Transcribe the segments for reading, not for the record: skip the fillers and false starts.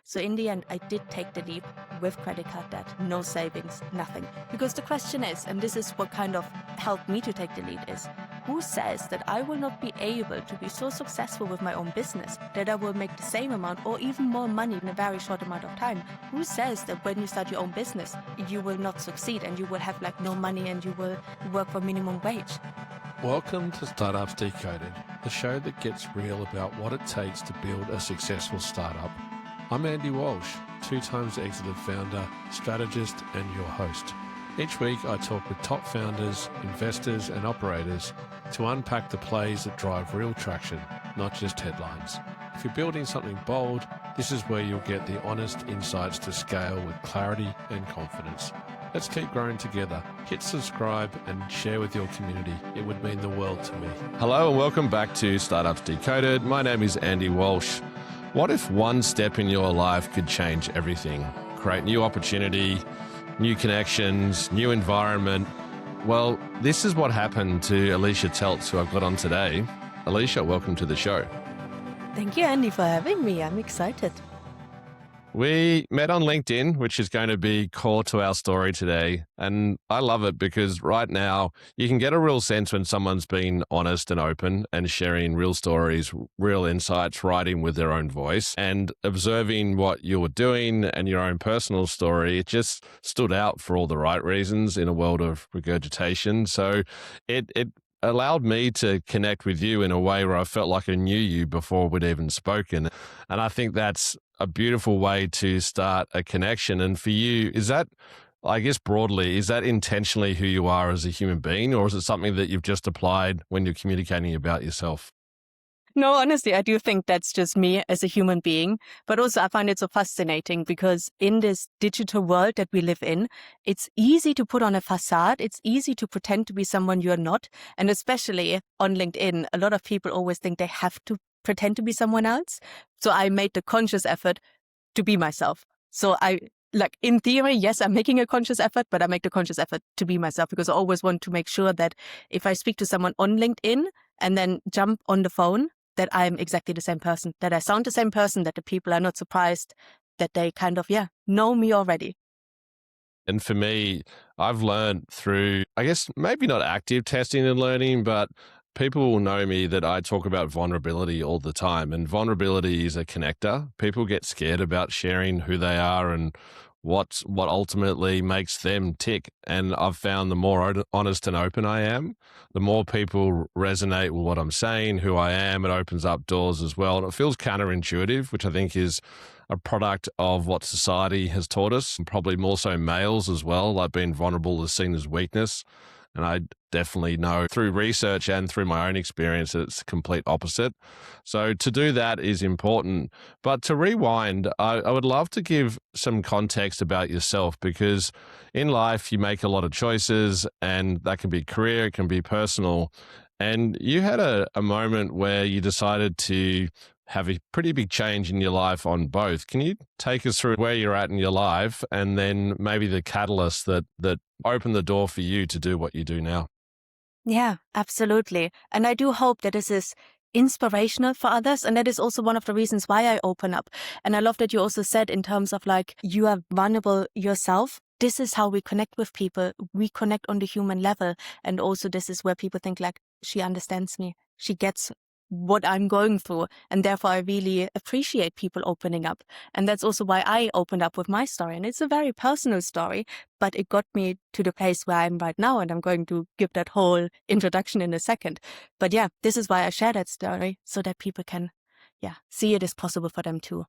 So in the end, I did take the leap with credit card debt, no savings, nothing. Because the question is, and this is what kind of helped me to take the lead, is who says that I will not be able to be so successful with my own business that I will make the same amount or even more money in a very short amount of time? Who says that when you start your own business, you will not succeed and you will have like no money and you will work for minimum wage? Welcome to Startups Decoded, the show that gets real about what it takes to build a successful startup. I'm Andy Walsh, 2 times exited founder, strategist, and your host. Each week I talk with top founders, investors, and operators to unpack the plays that drive real traction, not just headlines. If you're building something bold, this is where you'll get the honest insights to scale with clarity and confidence. Let's keep growing together. Hit subscribe and share with your community. It would mean the world to me. Hello and welcome back to Startups Decoded. My name is Andy Walsh. What if one step in your life could change everything? Create new opportunity, new connections, new environment. Well, this is what happened to Alicia Teltz, who I've got on today. Alicia, welcome to the show. Thank you, Andy, for having me. I'm excited. We met on LinkedIn, which is going to be core to our story today. And I love it because right now you can get a real sense when someone's been honest and open and sharing real stories, real insights, writing with their own voice and observing what you were doing and your own personal story. It just stood out for all the right reasons in a world of regurgitation. So it allowed me to connect with you in a way where I felt like I knew you before we'd even spoken. And I think that's a beautiful way to start a connection. And for you, is that, I guess broadly, is that intentionally who you are as a human being, or is it something that you've just applied when you're communicating about yourself? No, honestly, I do think that's just me as a human being. But also I find it so fascinating because in this digital world that we live in, it's easy to put on a facade. It's easy to pretend to be someone you're not. And especially on LinkedIn, a lot of people always think they have to pretend to be someone else. So I made the conscious effort to be myself. So in theory, yes, I'm making a conscious effort, but I make the conscious effort to be myself because I always want to make sure that if I speak to someone on LinkedIn and then jump on the phone, that I'm exactly the same person, that I sound the same person, that the people are not surprised, that they kind of, know me already. And for me, I've learned through, I guess, maybe not active testing and learning, but people will know me that I talk about vulnerability all the time. And vulnerability is a connector. People get scared about sharing who they are and what ultimately makes them tick. And I've found the more honest and open I am, the more people resonate with what I'm saying, who I am. It opens up doors as well. And it feels counterintuitive, which I think is a product of what society has taught us, and probably more so males as well. Like being vulnerable is seen as weakness. And I definitely know through research and through my own experience that it's the complete opposite. So to do that is important. But to rewind, I would love to give some context about yourself, because in life you make a lot of choices, and that can be career, it can be personal. And you had a moment where you decided to have a pretty big change in your life on both. Can you take us through where you're at in your life and then maybe the catalyst that opened the door for you to do what you do now? Yeah, absolutely. And I do hope that this is inspirational for others. And that is also one of the reasons why I open up. And I love that you also said in terms of like, you are vulnerable yourself. This is how we connect with people. We connect on the human level. And also this is where people think like, she understands me. She gets what I'm going through. And therefore, I really appreciate people opening up. And that's also why I opened up with my story. And it's a very personal story, but it got me to the place where I'm right now. And I'm going to give that whole introduction in a second. But yeah, this is why I share that story so that people can, see it is possible for them too.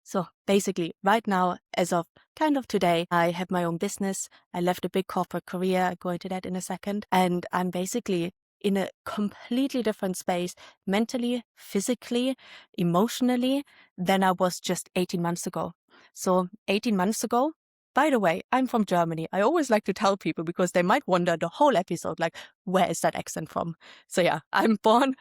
So basically, right now, as of kind of today, I have my own business. I left a big corporate career. I'll go into that in a second. And I'm basically in a completely different space, mentally, physically, emotionally, than I was just 18 months ago. So 18 months ago, by the way, I'm from Germany. I always like to tell people because they might wonder the whole episode, like, where is that accent from? So yeah, I'm born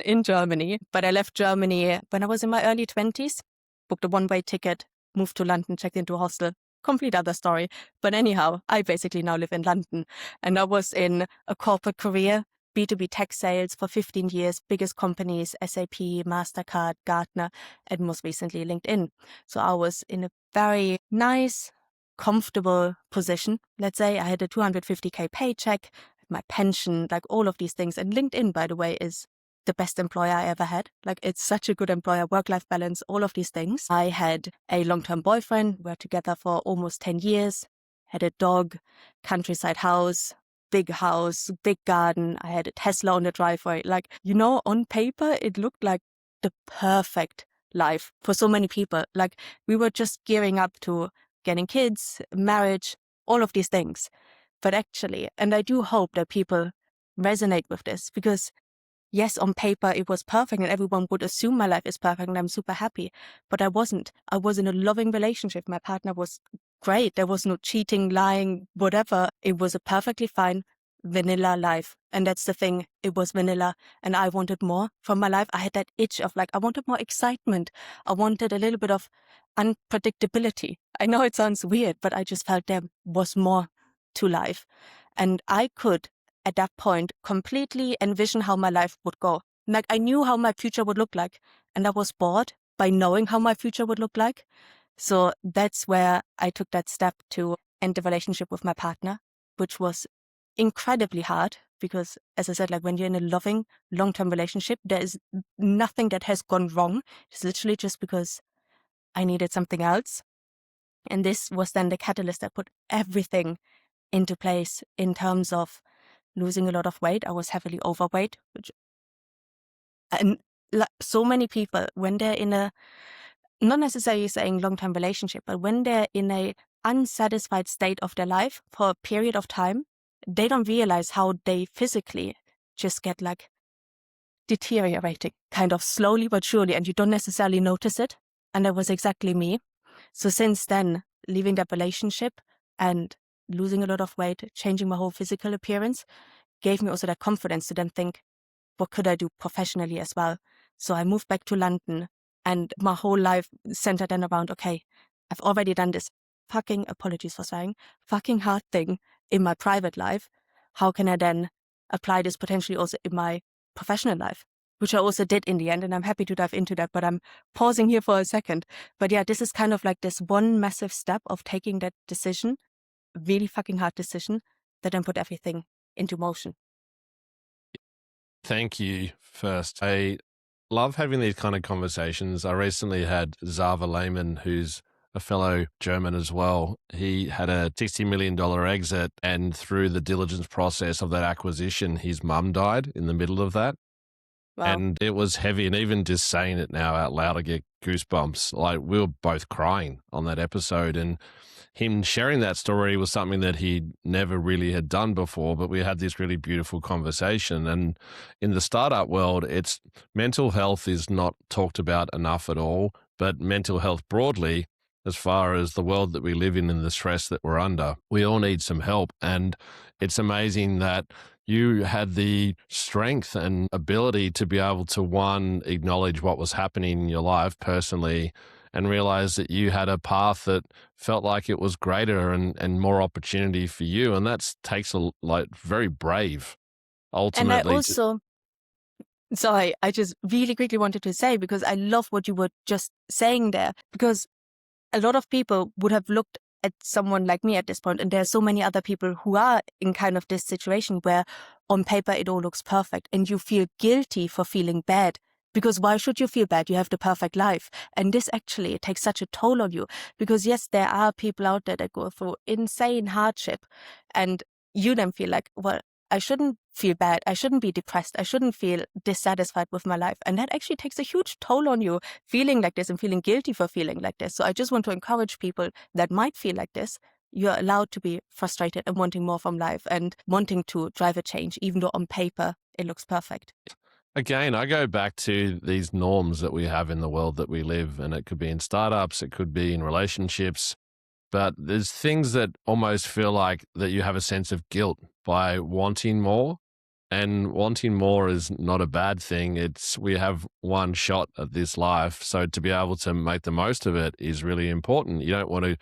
in Germany, but I left Germany when I was in my early 20s, booked a one-way ticket, moved to London, checked into a hostel. Complete other story. But anyhow, I basically now live in London, and I was in a corporate career B2B tech sales for 15 years, biggest companies, SAP, MasterCard, Gartner, and most recently LinkedIn. So I was in a very nice, comfortable position. Let's say I had a 250K paycheck, my pension, like all of these things. And LinkedIn, by the way, is the best employer I ever had. Like, it's such a good employer, work-life balance, all of these things. I had a long-term boyfriend. We were together for almost 10 years, had a dog, countryside house, big garden. I had a Tesla on the driveway. Like, on paper, it looked like the perfect life for so many people. Like, we were just gearing up to getting kids, marriage, all of these things. But actually, and I do hope that people resonate with this, because yes, on paper it was perfect and everyone would assume my life is perfect and I'm super happy. But I wasn't. I was in a loving relationship. My partner was great. There was no cheating, lying, whatever. It was a perfectly fine vanilla life. And that's the thing. It was vanilla and I wanted more from my life. I had that itch of I wanted more excitement. I wanted a little bit of unpredictability. I know it sounds weird, but I just felt there was more to life. And I could, at that point, completely envision how my life would go. Like, I knew how my future would look like, and I was bored by knowing how my future would look like. So that's where I took that step to end the relationship with my partner, which was incredibly hard because, as I said, when you're in a loving, long-term relationship, there is nothing that has gone wrong. It's literally just because I needed something else. And this was then the catalyst that put everything into place in terms of losing a lot of weight. I was heavily overweight, and so many people, when they're in a, not necessarily saying long-term relationship, but when they're in a unsatisfied state of their life for a period of time, they don't realize how they physically just get deteriorating, kind of slowly but surely, and you don't necessarily notice it. And that was exactly me. So since then, leaving that relationship and losing a lot of weight, changing my whole physical appearance, gave me also that confidence to then think, what could I do professionally as well? So I moved back to London, and my whole life centered then around, okay, I've already done this fucking, apologies for swearing, fucking hard thing in my private life. How can I then apply this potentially also in my professional life? Which I also did in the end, and I'm happy to dive into that, but I'm pausing here for a second. But yeah, this is kind of this one massive step of taking that decision, really fucking hard decision, that then put everything into motion. Thank you first. I love having these kind of conversations. I recently had Zava Lehman, who's a fellow German as well. He had a $60 million exit, and through the diligence process of that acquisition, his mum died in the middle of that. Wow. And it was heavy. And even just saying it now out loud, I get goosebumps. We were both crying on that episode. And him sharing that story was something that he never really had done before, but we had this really beautiful conversation. And in the startup world, mental health is not talked about enough at all, but mental health broadly, as far as the world that we live in and the stress that we're under, we all need some help. And it's amazing that you had the strength and ability to be able to, one, acknowledge what was happening in your life personally, and realize that you had a path that felt like it was greater and more opportunity for you. And that takes very brave, ultimately. And I also, sorry, I just really quickly wanted to say, because I love what you were just saying there, because a lot of people would have looked at someone like me at this point, and there are so many other people who are in kind of this situation where on paper it all looks perfect and you feel guilty for feeling bad. Because why should you feel bad? You have the perfect life. And this actually takes such a toll on you. Because yes, there are people out there that go through insane hardship, and you then feel like, well, I shouldn't feel bad. I shouldn't be depressed. I shouldn't feel dissatisfied with my life. And that actually takes a huge toll on you, feeling like this and feeling guilty for feeling like this. So I just want to encourage people that might feel like this. You're allowed to be frustrated and wanting more from life and wanting to drive a change, even though on paper it looks perfect. Again, I go back to these norms that we have in the world that we live, and it could be in startups, it could be in relationships, but there's things that almost feel like that you have a sense of guilt by wanting more, and wanting more is not a bad thing. We have one shot at this life, so to be able to make the most of it is really important. You don't want to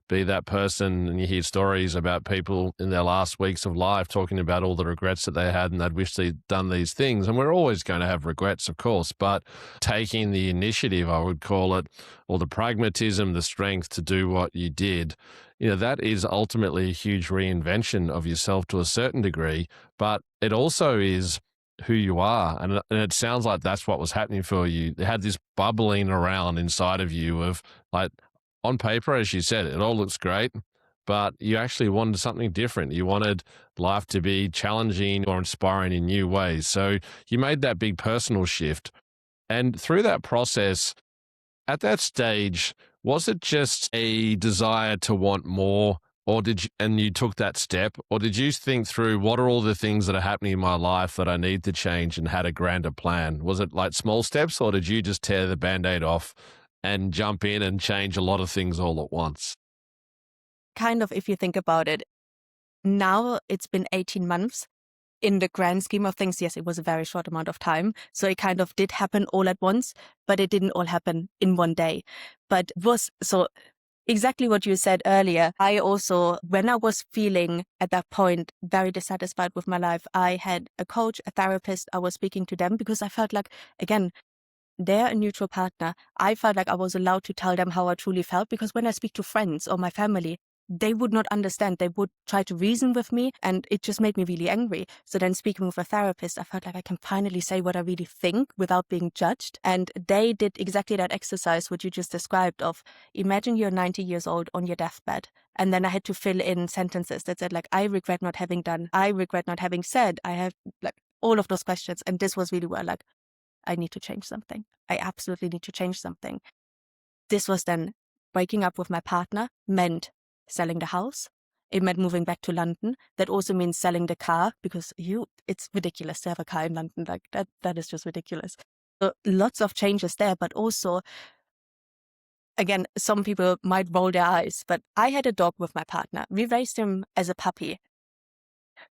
be that person, and you hear stories about people in their last weeks of life talking about all the regrets that they had and they'd wish they'd done these things. And we're always going to have regrets, of course, but taking the initiative, I would call it, or the pragmatism, the strength to do what you did, that is ultimately a huge reinvention of yourself to a certain degree, but it also is who you are. And it sounds like that's what was happening for you. They had this bubbling around inside of you of like, on paper, as you said, it all looks great, but you actually wanted something different. You wanted life to be challenging or inspiring in new ways. So you made that big personal shift. And through that process, at that stage, was it just a desire to want more, or and you took that step, or did you think through what are all the things that are happening in my life that I need to change and had a grander plan? Was it like small steps, or did you just tear the Band-Aid off and jump in and change a lot of things all at once? Kind of, if you think about it, now it's been 18 months. In the grand scheme of things, yes, it was a very short amount of time. So it kind of did happen all at once, but it didn't all happen in one day. But so exactly what you said earlier. I also, when I was feeling at that point very dissatisfied with my life, I had a coach, a therapist. I was speaking to them because I felt like, again, they're a neutral partner. I felt like I was allowed to tell them how I truly felt, because when I speak to friends or my family, they would not understand. They would try to reason with me, and it just made me really angry. So then speaking with a therapist, I felt like I can finally say what I really think without being judged. And they did exactly that exercise, what you just described, of imagine you're 90 years old on your deathbed. And then I had to fill in sentences that said, like, I regret not having done, I regret not having said, I have, like, all of those questions. And this was really where, like, I need to change something. I absolutely need to change something. This was then breaking up with my partner, meant selling the house. It meant moving back to London. That also means selling the car, because it's ridiculous to have a car in London. Like that is just ridiculous. So lots of changes there, but also, again, some people might roll their eyes, but I had a dog with my partner. We raised him as a puppy.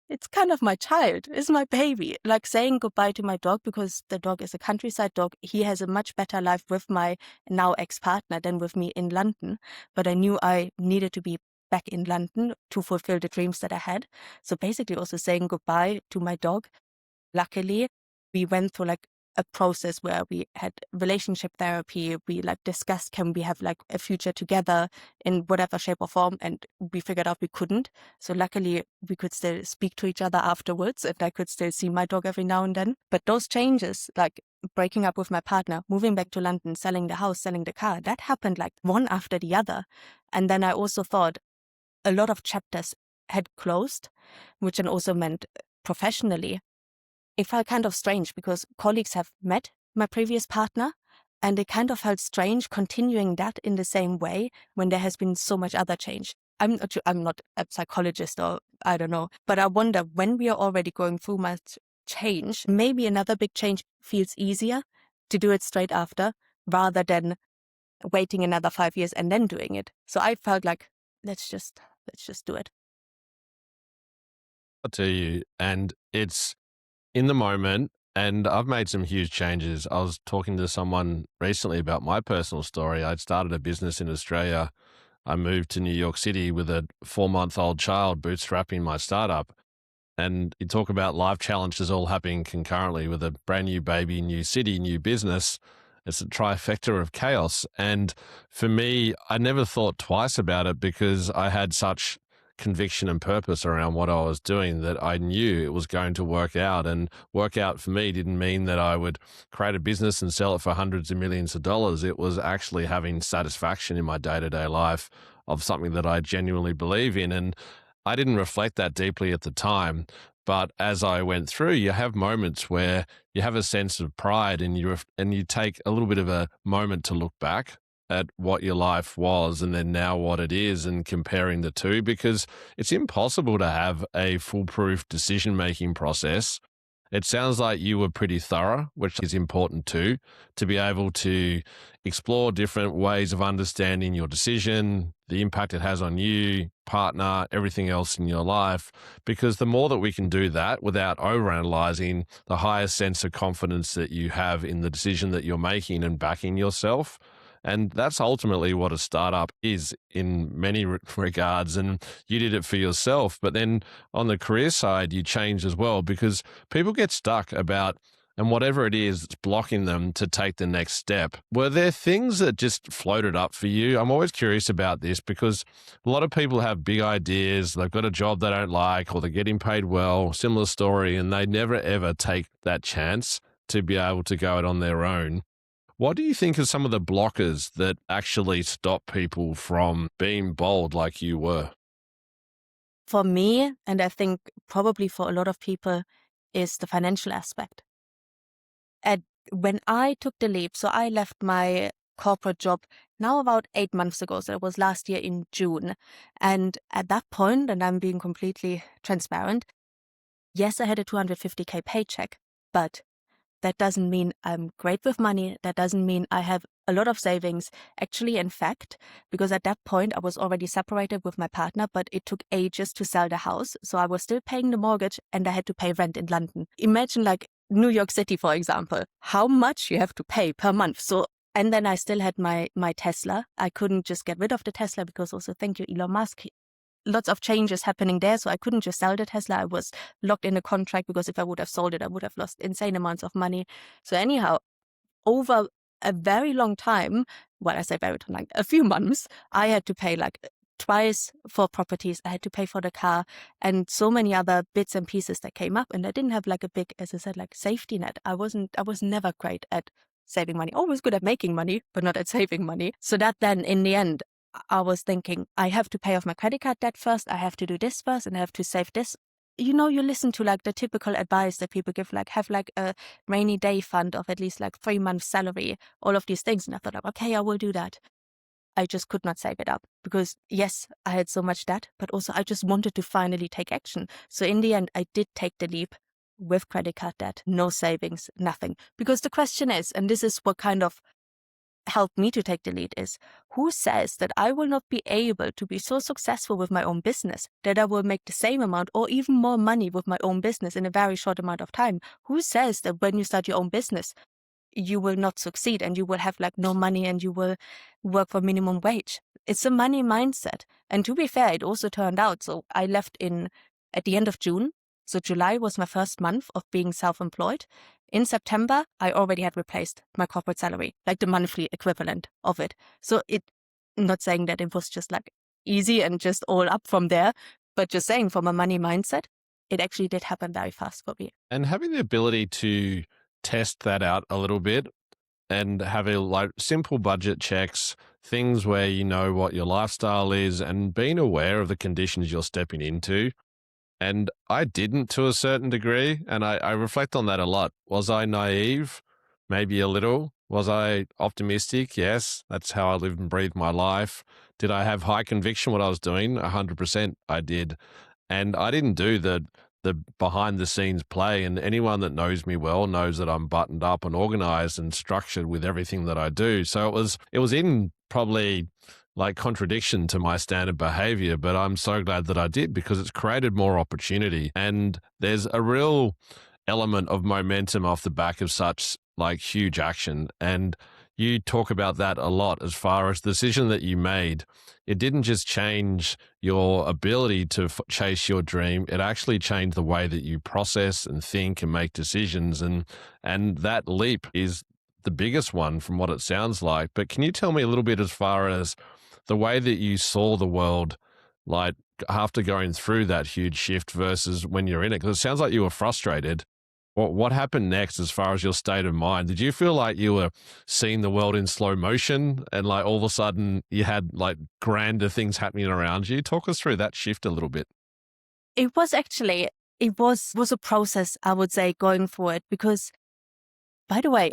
It's kind of my child. It's my baby. Like saying goodbye to my dog, because the dog is a countryside dog. He has a much better life with my now ex-partner than with me in London. But I knew I needed to be back in London to fulfill the dreams that I had. So basically also saying goodbye to my dog. Luckily, we went through like a process where we had relationship therapy. We like discussed, can we have like a future together in whatever shape or form? And we figured out we couldn't. So luckily we could still speak to each other afterwards, and I could still see my dog every now and then. But those changes, like breaking up with my partner, moving back to London, selling the house, selling the car, that happened like one after the other. And then I also thought a lot of chapters had closed, which then also meant professionally, it felt kind of strange because colleagues have met my previous partner, and it kind of felt strange continuing that in the same way when there has been so much other change. I'm not a psychologist, or I don't know, but I wonder, when we are already going through much change, maybe another big change feels easier to do it straight after rather than waiting another 5 years and then doing it. So I felt like, let's just do it. I tell you, and it's in the moment, and I've made some huge changes. I was talking to someone recently about my personal story. I'd started a business in Australia. I moved to New York City with a 4-month-old child, bootstrapping my startup. And you talk about life challenges all happening concurrently with a brand new baby, new city, new business. It's a trifecta of chaos. And for me, I never thought twice about it because I had such conviction and purpose around what I was doing that I knew it was going to work out. And work out for me didn't mean that I would create a business and sell it for hundreds of millions of dollars. It was actually having satisfaction in my day-to-day life of something that I genuinely believe in. And I didn't reflect that deeply at the time. But as I went through, you have moments where you have a sense of pride, and you take a little bit of a moment to look back at what your life was and then now what it is, and comparing the two, because it's impossible to have a foolproof decision-making process. It sounds like you were pretty thorough, which is important too, to be able to explore different ways of understanding your decision, the impact it has on you, partner, everything else in your life. Because the more that we can do that without overanalyzing, the higher sense of confidence that you have in the decision that you're making and backing yourself. And that's ultimately what a startup is in many regards. And you did it for yourself. But then on the career side, you changed as well because people get stuck about and whatever it is that's blocking them to take the next step. Were there things that just floated up for you? I'm always curious about this because a lot of people have big ideas, they've got a job they don't like, or they're getting paid well, similar story, and they never ever take that chance to be able to go it on their own. What do you think are some of the blockers that actually stop people from being bold like you were? For me, and I think probably for a lot of people, is the financial aspect. And when I took the leap, so I left my corporate job now about 8 months ago. So it was last year in June. And at that point, and I'm being completely transparent, yes, I had a 250K paycheck, but that doesn't mean I'm great with money. That doesn't mean I have a lot of savings. Actually, in fact, because at that point I was already separated with my partner, but it took ages to sell the house. So I was still paying the mortgage and I had to pay rent in London. Imagine like New York City, for example, how much you have to pay per month. So, and then I still had my Tesla. I couldn't just get rid of the Tesla because also, thank you, Elon Musk. Lots of changes happening there. So I couldn't just sell the Tesla. I was locked in a contract because if I would have sold it, I would have lost insane amounts of money. So anyhow, over a very long time, well, I say very long, like a few months, I had to pay like twice for properties. I had to pay for the car and so many other bits and pieces that came up. And I didn't have like a big, as I said, like safety net. I was never great at saving money, always good at making money, but not at saving money. So that then in the end, I was thinking, I have to pay off my credit card debt first. I have to do this first and I have to save this. You know, you listen to like the typical advice that people give, like have like a rainy day fund of at least like 3 months salary, all of these things. And I thought, like, okay, I will do that. I just could not save it up because yes, I had so much debt, but also I just wanted to finally take action. So in the end, I did take the leap with credit card debt, no savings, nothing. Because the question is, and this is what kind of helped me to take the lead, is who says that I will not be able to be so successful with my own business that I will make the same amount or even more money with my own business in a very short amount of time? Who says that when you start your own business, you will not succeed and you will have like no money and you will work for minimum wage? It's a money mindset. And to be fair, it also turned out. So I left at the end of June. So July was my first month of being self-employed. In September, I already had replaced my corporate salary, like the monthly equivalent of it. So not saying that it was just like easy and just all up from there, but just saying from a money mindset, it actually did happen very fast for me. And having the ability to test that out a little bit and have a like simple budget checks, things where you know what your lifestyle is and being aware of the conditions you're stepping into. And I didn't to a certain degree. And I reflect on that a lot. Was I naive? Maybe a little. Was I optimistic? Yes. That's how I lived and breathed my life. Did I have high conviction what I was doing? 100% I did. And I didn't do the behind the scenes play. And anyone that knows me well knows that I'm buttoned up and organized and structured with everything that I do. So it was in probably like contradiction to my standard behavior, but I'm so glad that I did because it's created more opportunity. And there's a real element of momentum off the back of such like huge action. And you talk about that a lot as far as the decision that you made. It didn't just change your ability to chase your dream. It actually changed the way that you process and think and make decisions. And that leap is the biggest one from what it sounds like. But can you tell me a little bit as far as the way that you saw the world, like after going through that huge shift versus when you're in it? Because it sounds like you were frustrated. What happened next as far as your state of mind? Did you feel like you were seeing the world in slow motion and like all of a sudden you had like grander things happening around you? Talk us through that shift a little bit. It was actually, it was a process, I would say, going forward because, by the way,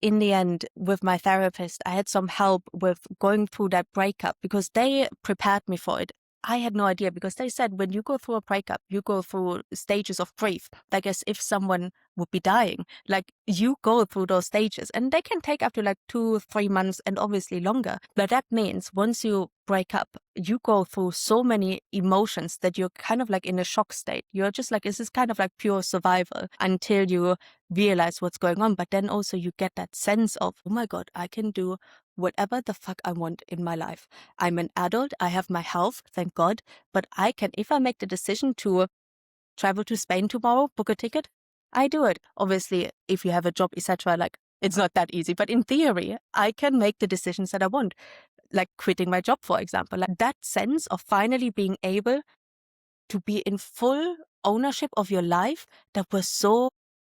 in the end, with my therapist, I had some help with going through that breakup because they prepared me for it. I had no idea because they said when you go through a breakup, you go through stages of grief, like as if someone would be dying. Like you go through those stages and they can take up to like 2-3 months and obviously longer. But that means once you break up, you go through so many emotions that you're kind of like in a shock state. You're just like, this is kind of like pure survival until you realize what's going on. But then also you get that sense of, oh my God, I can do whatever the fuck I want in my life. I'm an adult. I have my health, thank God. But I can, if I make the decision to travel to Spain tomorrow, book a ticket, I do it. Obviously, if you have a job, etc., like it's not that easy. But in theory, I can make the decisions that I want, like quitting my job, for example. Like that sense of finally being able to be in full ownership of your life, that was so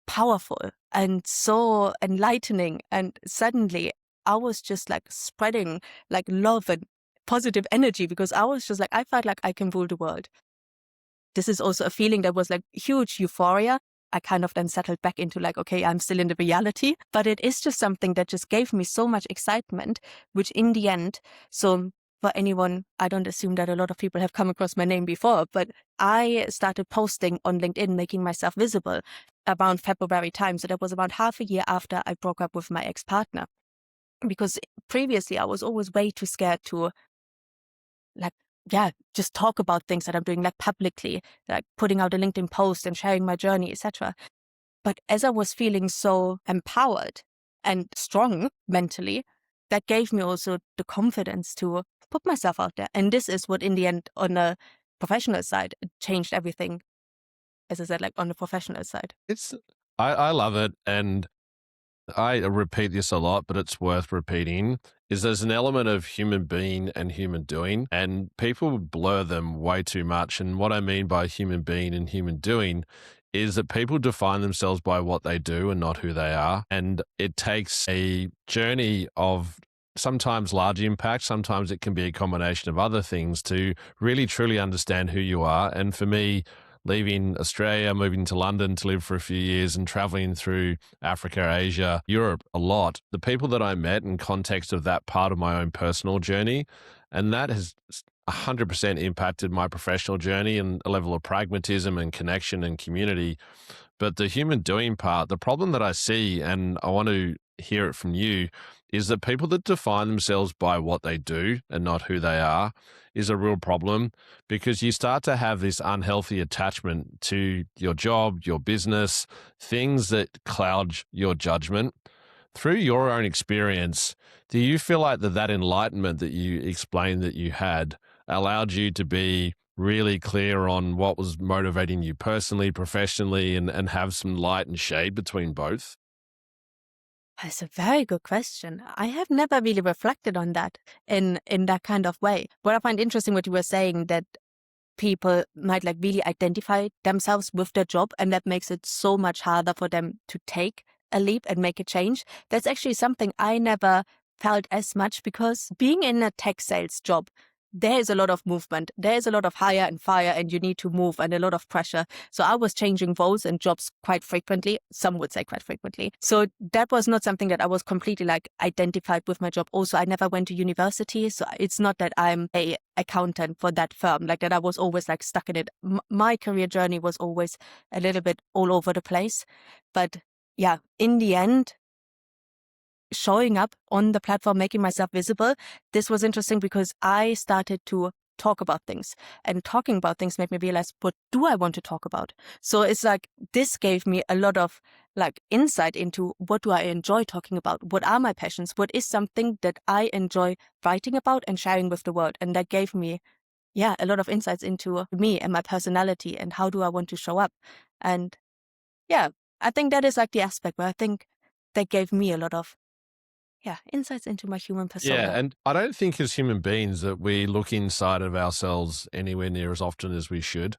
powerful and so enlightening. And suddenly I was just like spreading like love and positive energy, because I was just like, I felt like I can rule the world. This is also a feeling that was like huge euphoria. I kind of then settled back into like, okay, I'm still in the reality, but it is just something that just gave me so much excitement, which in the end, so for anyone, I don't assume that a lot of people have come across my name before, but I started posting on LinkedIn, making myself visible around February time. So that was about half a year after I broke up with my ex-partner. Because previously I was always way too scared to like, just talk about things that I'm doing like publicly, like putting out a LinkedIn post and sharing my journey, etc. But as I was feeling so empowered and strong mentally, that gave me also the confidence to put myself out there. And this is what in the end, on the professional side, it changed everything, as I said, like on the professional side. I love it. And I repeat this a lot, but it's worth repeating, is there's an element of human being and human doing, and people blur them way too much. And what I mean by human being and human doing is that people define themselves by what they do and not who they are. And it takes a journey of sometimes large impact, sometimes it can be a combination of other things to really truly understand who you are. And for me, leaving Australia, moving to London to live for a few years and traveling through Africa, Asia, Europe a lot, the people that I met in context of that part of my own personal journey, and that has 100% impacted my professional journey and a level of pragmatism and connection and community. But the human doing part, the problem that I see, and I want to hear it from you, is that people that define themselves by what they do and not who they are is a real problem, because you start to have this unhealthy attachment to your job, your business, things that cloud your judgment. Through your own experience, do you feel like that enlightenment that you explained that you had allowed you to be really clear on what was motivating you personally, professionally, and have some light and shade between both? That's a very good question. I have never really reflected on that in that kind of way. What I find interesting, what you were saying, that people might like really identify themselves with their job, and that makes it so much harder for them to take a leap and make a change. That's actually something I never felt as much, because being in a tech sales job, there is a lot of movement. There is a lot of hire and fire, and you need to move, and a lot of pressure. So I was changing roles and jobs quite frequently. Some would say quite frequently. So that was not something that I was completely like identified with my job. Also, I never went to university. So it's not that I'm a accountant for that firm, like that I was always like stuck in it. My career journey was always a little bit all over the place. But yeah, in the end, showing up on the platform, making myself visible, this was interesting because I started to talk about things, and talking about things made me realize, what do I want to talk about? So it's like, this gave me a lot of like insight into what do I enjoy talking about? What are my passions? What is something that I enjoy writing about and sharing with the world? And that gave me, a lot of insights into me and my personality and how do I want to show up. And I think that is like the aspect where I think that gave me a lot of insights into my human persona. Yeah, and I don't think as human beings that we look inside of ourselves anywhere near as often as we should.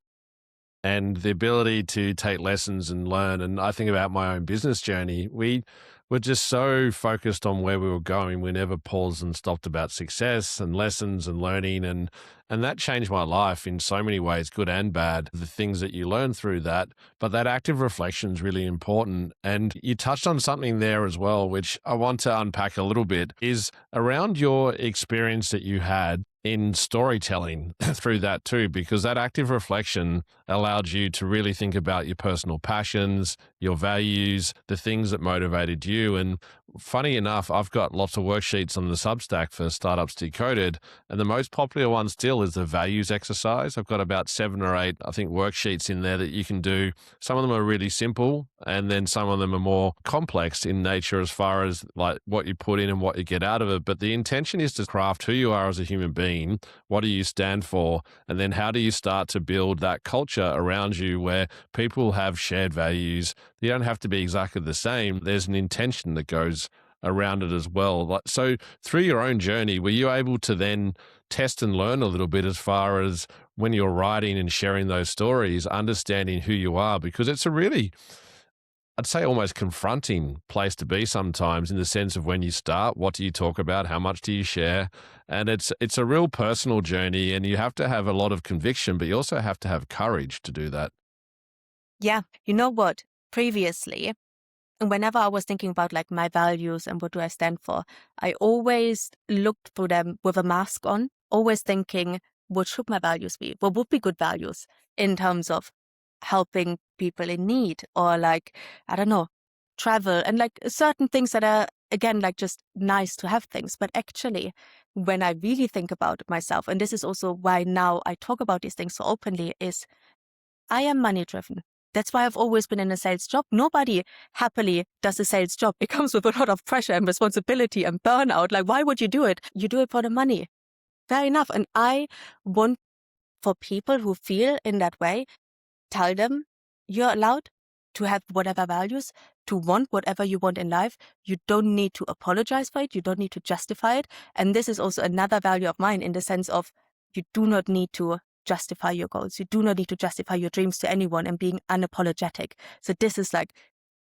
And the ability to take lessons and learn. And I think about my own business journey. We were just so focused on where we were going. We never paused and stopped about success and lessons and learning. And that changed my life in so many ways, good and bad, the things that you learn through that. But that active reflection is really important. And you touched on something there as well, which I want to unpack a little bit, is around your experience that you had in storytelling through that too, because that active reflection allowed you to really think about your personal passions, your values, the things that motivated you. And funny enough, I've got lots of worksheets on the Substack for Startups Decoded, and the most popular one still is the values exercise. I've got about 7 or 8, I think, worksheets in there that you can do. Some of them are really simple, and then some of them are more complex in nature as far as like what you put in and what you get out of it. But the intention is to craft who you are as a human being, what do you stand for, and then how do you start to build that culture around you where people have shared values. You don't have to be exactly the same. There's an intention that goes around it as well. Like, so through your own journey, were you able to then test and learn a little bit as far as when you're writing and sharing those stories, understanding who you are? Because it's a really, I'd say, almost confronting place to be sometimes, in the sense of when you start, what do you talk about? How much do you share? And it's a real personal journey, and you have to have a lot of conviction, but you also have to have courage to do that. Yeah. You know what? Previously, whenever I was thinking about like my values and what do I stand for, I always looked for them with a mask on, always thinking, what should my values be? What would be good values in terms of helping people in need, or like, I don't know, travel, and like certain things that are, again, like just nice to have things. But actually, when I really think about myself, and this is also why now I talk about these things so openly, is I am money driven. That's why I've always been in a sales job. Nobody happily does a sales job. It comes with a lot of pressure and responsibility and burnout. Like, why would you do it? You do it for the money. Fair enough. And I want, for people who feel in that way, tell them you're allowed to have whatever values, to want whatever you want in life. You don't need to apologize for it. You don't need to justify it. And this is also another value of mine, in the sense of you do not need to justify your goals. You do not need to justify your dreams to anyone, and being unapologetic. So this is like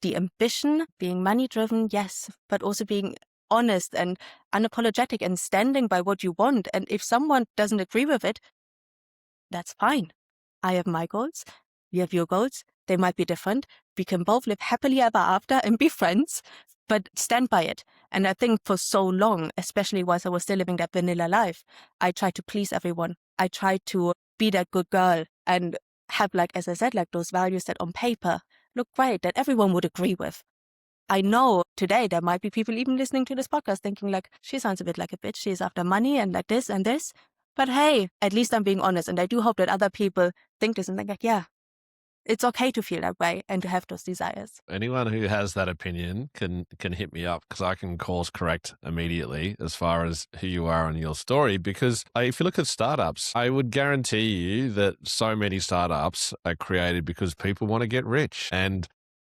the ambition, being money driven, yes, but also being honest and unapologetic and standing by what you want. And if someone doesn't agree with it, that's fine. I have my goals. You have your goals. They might be different. We can both live happily ever after and be friends, but stand by it. And I think for so long, especially whilst I was still living that vanilla life, I tried to please everyone. I tried to be that good girl and have, like, as I said, like those values that on paper look great, that everyone would agree with. I know today there might be people even listening to this podcast thinking like, she sounds a bit like a bitch. She's after money and like this and this. But hey, at least I'm being honest. And I do hope that other people think this and think like, yeah, it's okay to feel that way and to have those desires. Anyone who has that opinion can hit me up, because I can course correct immediately as far as who you are and your story. Because if you look at startups, I would guarantee you that so many startups are created because people want to get rich, and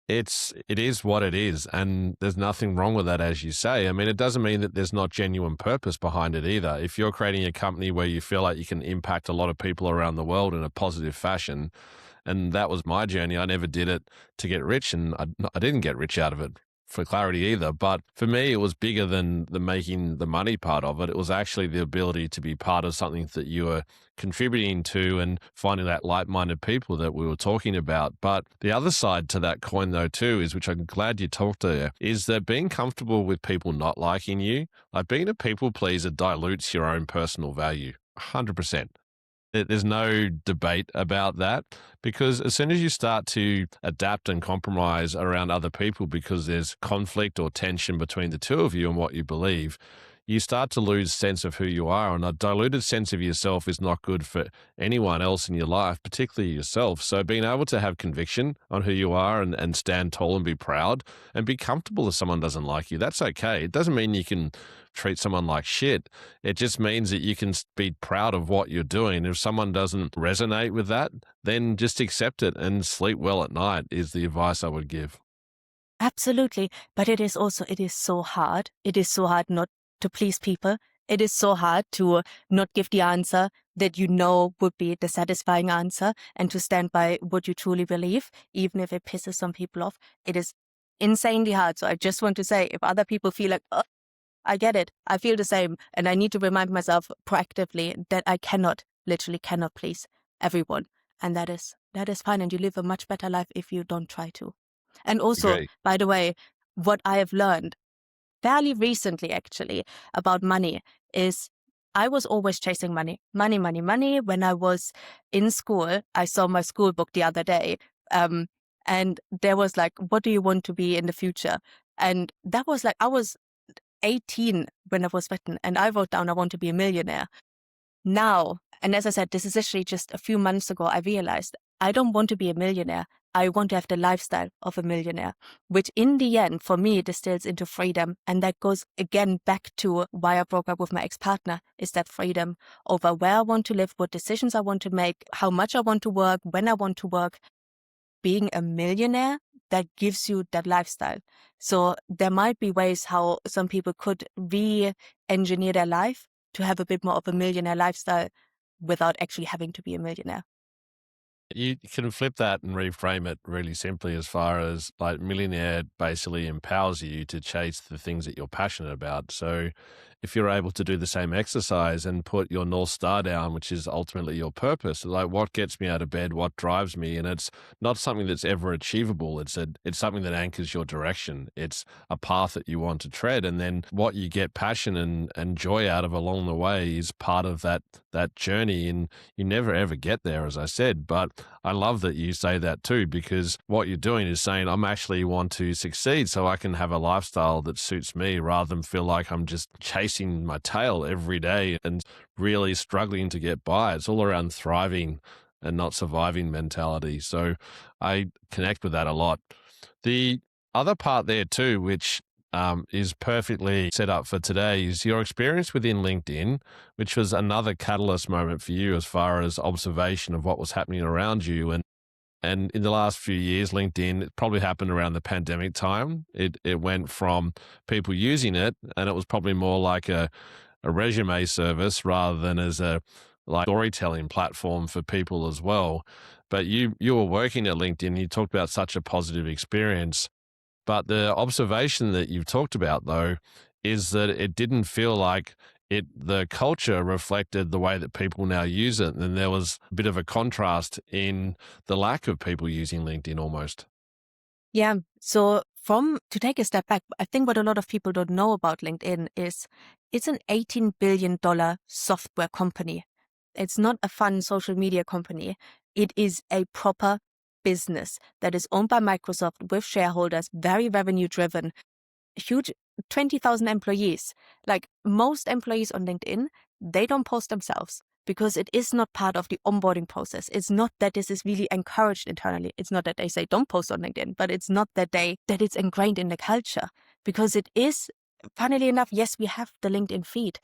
it is what it is, and there's nothing wrong with that, as you say. I mean, it doesn't mean that there's not genuine purpose behind it either. If you're creating a company where you feel like you can impact a lot of people around the world in a positive fashion, and that was my journey. I never did it to get rich, and I didn't get rich out of it, for clarity, either. But for me, it was bigger than the making the money part of it. It was actually the ability to be part of something that you were contributing to, and finding that like-minded people that we were talking about. But the other side to that coin, though, too, is, which I'm glad you talked to, is that being comfortable with people not liking you, like being a people pleaser, dilutes your own personal value 100%. There's no debate about that, because as soon as you start to adapt and compromise around other people because there's conflict or tension between the two of you and what you believe, you start to lose sense of who you are. And a diluted sense of yourself is not good for anyone else in your life, particularly yourself. So being able to have conviction on who you are, and stand tall and be proud and be comfortable if someone doesn't like you, that's okay. It doesn't mean you can treat someone like shit. It just means that you can be proud of what you're doing. If someone doesn't resonate with that, then just accept it and sleep well at night, is the advice I would give. Absolutely. But it is so hard. It is so hard not to please people. It is so hard to not give the answer that you know would be the satisfying answer, and to stand by what you truly believe, even if it pisses some people off. It is insanely hard. So I just want to say, if other people feel like, oh, I get it, I feel the same, and I need to remind myself proactively that I literally cannot please everyone. And that is fine. And you live a much better life if you don't try to. And also, Agree. by the way, what I have learned fairly recently, actually, about money is I was always chasing money. Money, money, money. When I was in school, I saw my school book the other day. And there was like, what do you want to be in the future? And that was like, I was 18 when I was written, and I wrote down, I want to be a millionaire. Now, and as I said, this is actually just a few months ago, I realized I don't want to be a millionaire. I want to have the lifestyle of a millionaire, which in the end, for me, distills into freedom. And that goes again back to why I broke up with my ex-partner, is that freedom over where I want to live, what decisions I want to make, how much I want to work, when I want to work. Being a millionaire, that gives you that lifestyle. So there might be ways how some people could re-engineer their life to have a bit more of a millionaire lifestyle without actually having to be a millionaire. You can flip that and reframe it really simply as far as like millionaire basically empowers you to chase the things that you're passionate about. So if you're able to do the same exercise and put your North Star down, which is ultimately your purpose, like what gets me out of bed, what drives me, and it's not something that's ever achievable. It's something that anchors your direction. It's a path that you want to tread. And then what you get passion and joy out of along the way is part of that journey. And you never ever get there, as I said. But I love that you say that too, because what you're doing is saying, I'm actually want to succeed so I can have a lifestyle that suits me rather than feel like I'm just chasing my tail every day and really struggling to get by. It's all around thriving and not surviving mentality. So I connect with that a lot. The other part there too, which is perfectly set up for today, is your experience within LinkedIn, which was another catalyst moment for you as far as observation of what was happening around you. And in the last few years, LinkedIn, it probably happened around the pandemic time. It went from people using it, and it was probably more like a resume service rather than as a like storytelling platform for people as well. But you were working at LinkedIn, you talked about such a positive experience. But the observation that you've talked about, though, is that it didn't feel like the culture reflected the way that people now use it. And there was a bit of a contrast in the lack of people using LinkedIn almost. Yeah. So to take a step back, I think what a lot of people don't know about LinkedIn is it's an $18 billion software company. It's not a fun social media company. It is a proper business that is owned by Microsoft with shareholders, very revenue driven, huge 20,000 employees. Like most employees on LinkedIn, they don't post themselves because it is not part of the onboarding process. It's not that this is really encouraged internally. It's not that they say don't post on LinkedIn, but it's not that it's ingrained in the culture, because it is, funnily enough, yes, we have the LinkedIn feed,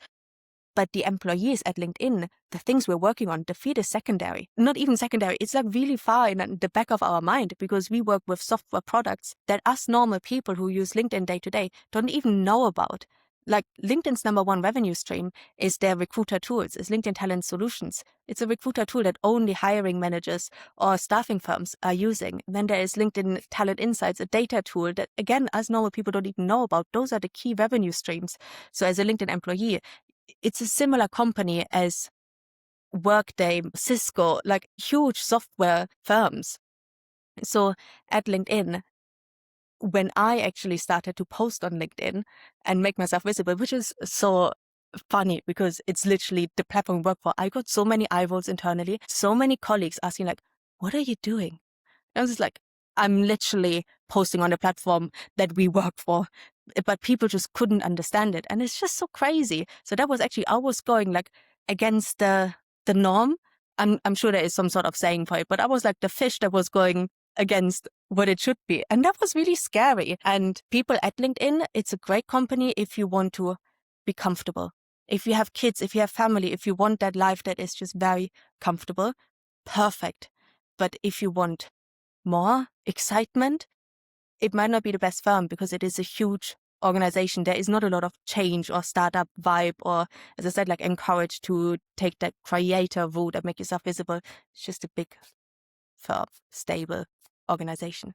but the employees at LinkedIn, the things we're working on, the feed is secondary. Not even secondary. It's like really far in the back of our mind, because we work with software products that us normal people who use LinkedIn day to day don't even know about. Like LinkedIn's number one revenue stream is their recruiter tools, is LinkedIn Talent Solutions. It's a recruiter tool that only hiring managers or staffing firms are using. Then there is LinkedIn Talent Insights, a data tool that, again, us normal people don't even know about. Those are the key revenue streams. So as a LinkedIn employee, it's a similar company as Workday, Cisco, like huge software firms. So at LinkedIn, when I actually started to post on LinkedIn and make myself visible, which is so funny because it's literally the platform I work for, I got so many eye rolls internally, so many colleagues asking like, what are you doing? I was just like, I'm literally posting on a platform that we work for, but people just couldn't understand it. And it's just so crazy. So that was actually, I was going like against the norm. I'm sure there is some sort of saying for it, but I was like the fish that was going against what it should be. And that was really scary. And people at LinkedIn, it's a great company if you want to be comfortable. If you have kids, if you have family, if you want that life that is just very comfortable, perfect. But if you want more excitement, it might not be the best firm, because it is a huge organization. There is not a lot of change or startup vibe, or, as I said, like encouraged to take that creator route and make yourself visible. It's just a big firm, stable organization.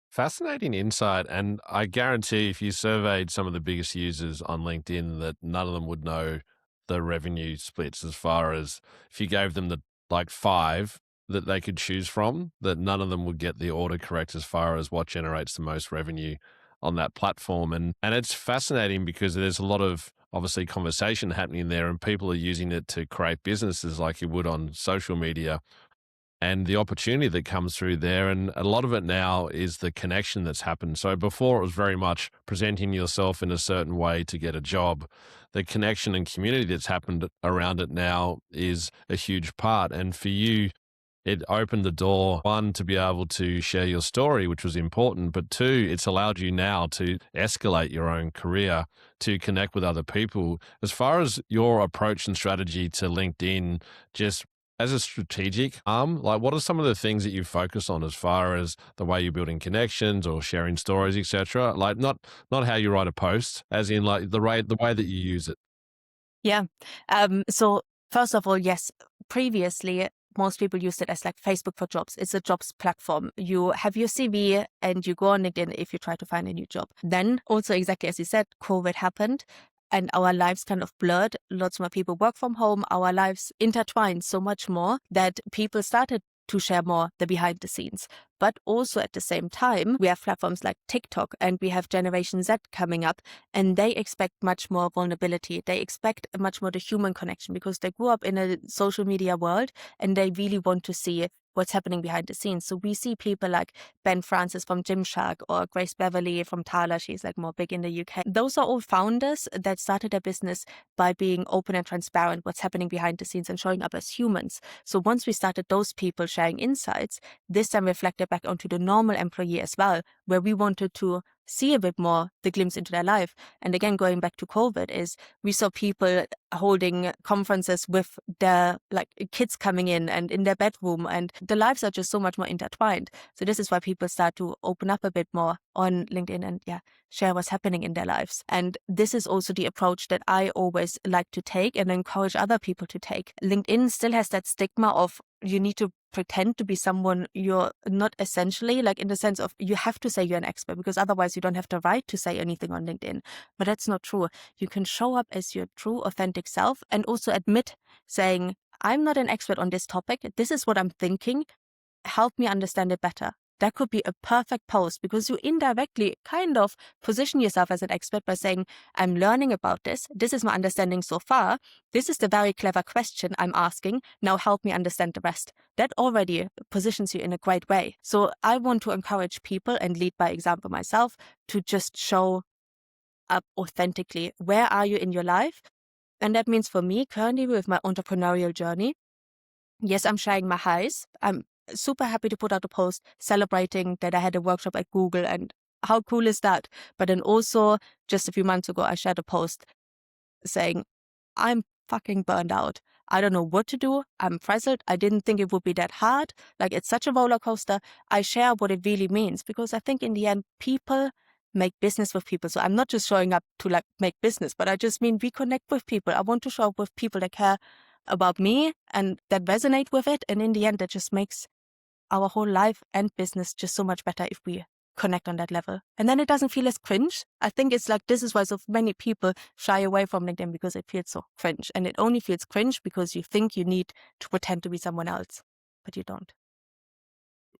Fascinating insight. And I guarantee if you surveyed some of the biggest users on LinkedIn, that none of them would know the revenue splits, as far as if you gave them the like five that they could choose from, that none of them would get the order correct as far as what generates the most revenue on that platform. And it's fascinating because there's a lot of obviously conversation happening there, and people are using it to create businesses like you would on social media. and the opportunity that comes through there. And a lot of it now is the connection that's happened. So before it was very much presenting yourself in a certain way to get a job. The connection and community that's happened around it now is a huge part. And for you, it opened the door, one, to be able to share your story, which was important, but two, it's allowed you now to escalate your own career, to connect with other people. As far as your approach and strategy to LinkedIn, just as a strategic arm, like what are some of the things that you focus on as far as the way you're building connections or sharing stories, etc.? Like not how you write a post, as in like the way that you use it. Yeah. So first of all, yes, previously, most people used it as like Facebook for jobs. It's a jobs platform. You have your CV and you go on LinkedIn if you try to find a new job. Then also, exactly as you said, COVID happened and our lives kind of blurred. Lots more people work from home. Our lives intertwined so much more that people started to share more the behind the scenes. But also at the same time, we have platforms like TikTok and we have Generation Z coming up, and they expect much more vulnerability. They expect much more the human connection because they grew up in a social media world and they really want to see what's happening behind the scenes. So we see people like Ben Francis from Gymshark or Grace Beverly from Tala. She's like more big in the UK. Those are all founders that started their business by being open and transparent, what's happening behind the scenes and showing up as humans. So once we started those people sharing insights, this then reflected back onto the normal employee as well, where we wanted to see a bit more the glimpse into their life. And again, going back to COVID, is we saw people holding conferences with their like kids coming in their bedroom, and the lives are just so much more intertwined. So this is why people start to open up a bit more on LinkedIn and share what's happening in their lives. And this is also the approach that I always like to take and encourage other people to take. LinkedIn still has that stigma of you need to pretend to be someone you're not essentially, like in the sense of you have to say you're an expert because otherwise you don't have the right to say anything on LinkedIn. But that's not true. You can show up as your true, authentic self and also admit saying, I'm not an expert on this topic. This is what I'm thinking. Help me understand it better. That could be a perfect post because you indirectly kind of position yourself as an expert by saying, I'm learning about this. This is my understanding so far. This is the very clever question I'm asking. Now help me understand the rest. That already positions you in a great way. So I want to encourage people and lead by example myself to just show up authentically. Where are you in your life? And that means for me, currently with my entrepreneurial journey, yes, I'm sharing my highs. I'm super happy to put out a post celebrating that I had a workshop at Google, and how cool is that? But then also just a few months ago, I shared a post saying, I'm fucking burned out. I don't know what to do. I'm frazzled. I didn't think it would be that hard. Like it's such a roller coaster. I share what it really means because I think in the end, people make business with people. So I'm not just showing up to like make business, but I just mean we connect with people. I want to show up with people that care about me and that resonate with it. And in the end, that just makes our whole life and business just so much better if we connect on that level. And then it doesn't feel as cringe. I think it's like this is why so many people shy away from LinkedIn because it feels so cringe. And it only feels cringe because you think you need to pretend to be someone else, but you don't.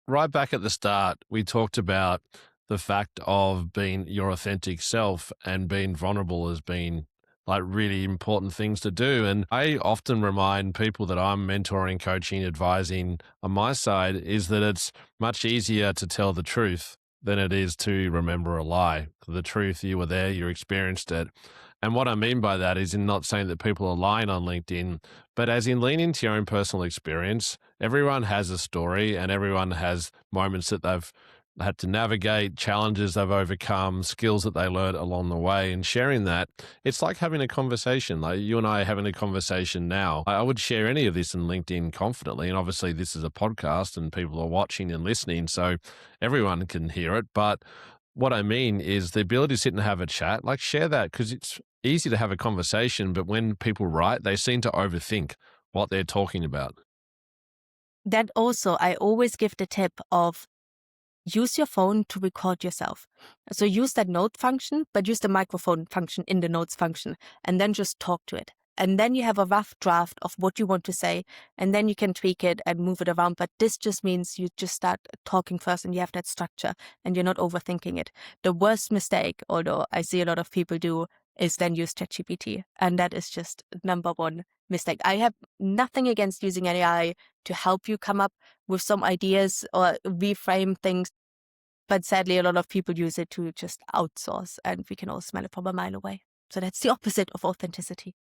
Right back at the start, we talked about the fact of being your authentic self and being vulnerable as being like really important things to do. And I often remind people that I'm mentoring, coaching, advising on my side is that it's much easier to tell the truth than it is to remember a lie. The truth, you were there, you experienced it. And what I mean by that is in not saying that people are lying on LinkedIn, but as in lean into your own personal experience. Everyone has a story and everyone has moments that they've had to navigate, challenges they've overcome, skills that they learned along the way. And sharing that, it's like having a conversation. Like you and I are having a conversation now. I would share any of this in LinkedIn confidently. And obviously, this is a podcast and people are watching and listening, so everyone can hear it. But what I mean is the ability to sit and have a chat, like share that because it's easy to have a conversation. But when people write, they seem to overthink what they're talking about. That also, I always give the tip of use your phone to record yourself. So use that note function, but use the microphone function in the notes function, and then just talk to it. And then you have a rough draft of what you want to say, and then you can tweak it and move it around. But this just means you just start talking first and you have that structure and you're not overthinking it. The worst mistake, although I see a lot of people do, is then use ChatGPT. And that is just number one mistake. I have nothing against using AI to help you come up with some ideas or reframe things. But sadly, a lot of people use it to just outsource, and we can all smell it from a mile away. So that's the opposite of authenticity.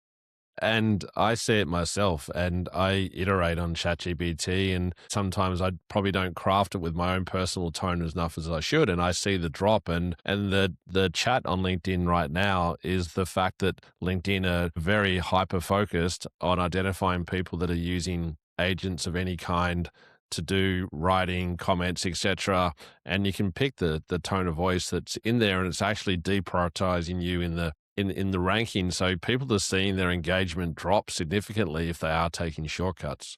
And I see it myself, and I iterate on ChatGPT, and sometimes I probably don't craft it with my own personal tone as enough as I should. And I see the drop, and the chat on LinkedIn right now is the fact that LinkedIn are very hyper focused on identifying people that are using agents of any kind to do writing, comments, etc. And you can pick the tone of voice that's in there, and it's actually deprioritizing you in the ranking. So people are seeing their engagement drop significantly if they are taking shortcuts.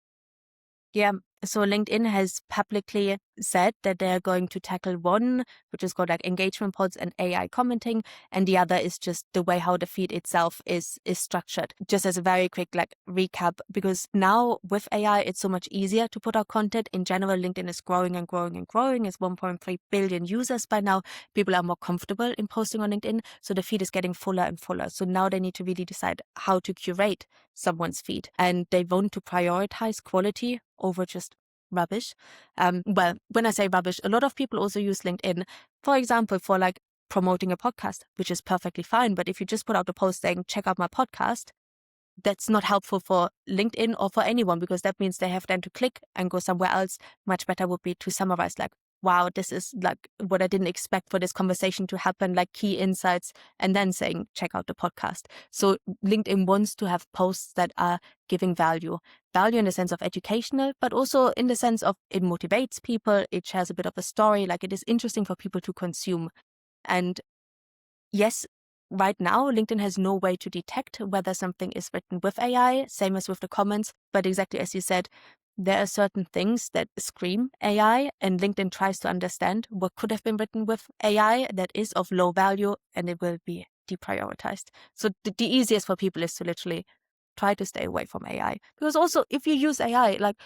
Yeah. So LinkedIn has publicly said that they're going to tackle one, which is called like engagement pods and AI commenting, and the other is just the way how the feed itself is structured. Just as a very quick like recap, because now with AI, it's so much easier to put out content. In general, LinkedIn is growing and growing and growing. It's 1.3 billion users by now. People are more comfortable in posting on LinkedIn, so the feed is getting fuller and fuller. So now they need to really decide how to curate someone's feed, and they want to prioritize quality over just rubbish. Well, when I say rubbish, a lot of people also use LinkedIn, for example, for like promoting a podcast, which is perfectly fine. But if you just put out a post saying, check out my podcast, that's not helpful for LinkedIn or for anyone, because that means they have then to click and go somewhere else. Much better would be to summarize like, wow, this is like what I didn't expect for this conversation to happen, like key insights, and then saying, check out the podcast. So LinkedIn wants to have posts that are giving value in the sense of educational, but also in the sense of it motivates people. It shares a bit of a story, like it is interesting for people to consume. And yes, right now, LinkedIn has no way to detect whether something is written with AI, same as with the comments. But exactly as you said, there are certain things that scream AI, and LinkedIn tries to understand what could have been written with AI that is of low value, and it will be deprioritized. So the easiest for people is to literally try to stay away from AI. Because also, if you use AI, like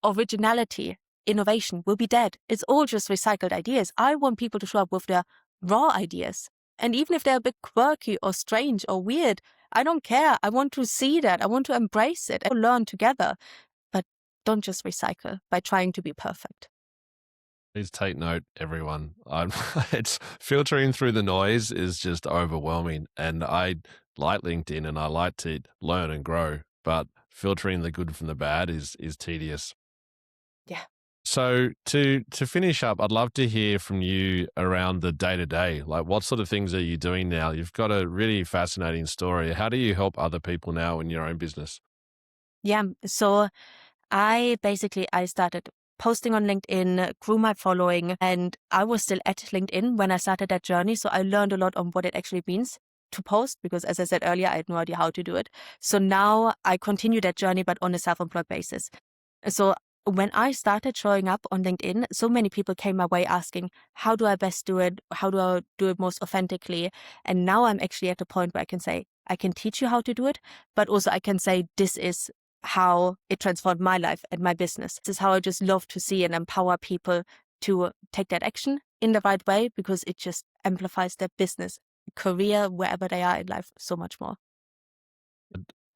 originality, innovation will be dead. It's all just recycled ideas. I want people to show up with their raw ideas. And even if they're a bit quirky or strange or weird, I don't care. I want to see that. I want to embrace it and learn together. But don't just recycle by trying to be perfect. Please take note, everyone. It's filtering through the noise is just overwhelming. And I like LinkedIn and I like to learn and grow, but filtering the good from the bad is tedious. Yeah. So to finish up, I'd love to hear from you around the day-to-day. Like, what sort of things are you doing now? You've got a really fascinating story. How do you help other people now in your own business? Yeah. So I started posting on LinkedIn, grew my following, and I was still at LinkedIn when I started that journey. So I learned a lot on what it actually means to post, because as I said earlier, I had no idea how to do it. So now I continue that journey, but on a self-employed basis. So when I started showing up on LinkedIn, so many people came my way asking, how do I best do it? How do I do it most authentically? And now I'm actually at the point where I can say, I can teach you how to do it, but also I can say, this is how it transformed my life and my business. This is how I just love to see and empower people to take that action in the right way, because it just amplifies their business, career, wherever they are in life, so much more.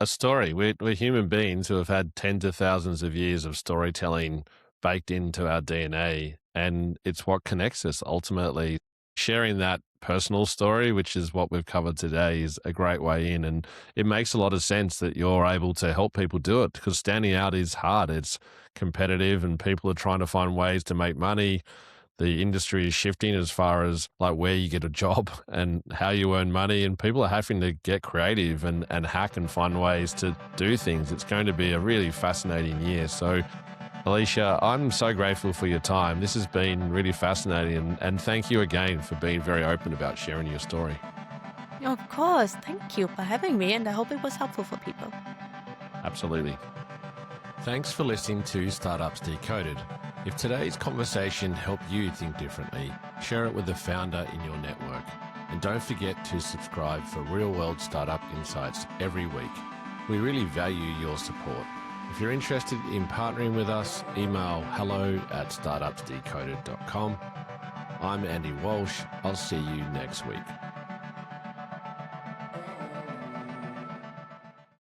A story. We're human beings who have had tens of thousands of years of storytelling baked into our DNA, and it's what connects us ultimately. Sharing that personal story, which is what we've covered today, is a great way in. And it makes a lot of sense that you're able to help people do it, because standing out is hard. It's competitive and people are trying to find ways to make money. The industry is shifting as far as like where you get a job and how you earn money, and people are having to get creative and hack and find ways to do things. It's going to be a really fascinating year. So Alicia, I'm so grateful for your time. This has been really fascinating, and thank you again for being very open about sharing your story. Of course. Thank you for having me, and I hope it was helpful for people. Absolutely. Thanks for listening to Startups Decoded. If today's conversation helped you think differently, share it with a founder in your network. And don't forget to subscribe for real-world startup insights every week. We really value your support. If you're interested in partnering with us, email hello@startupsdecoded.com. I'm Andy Walsh. I'll see you next week.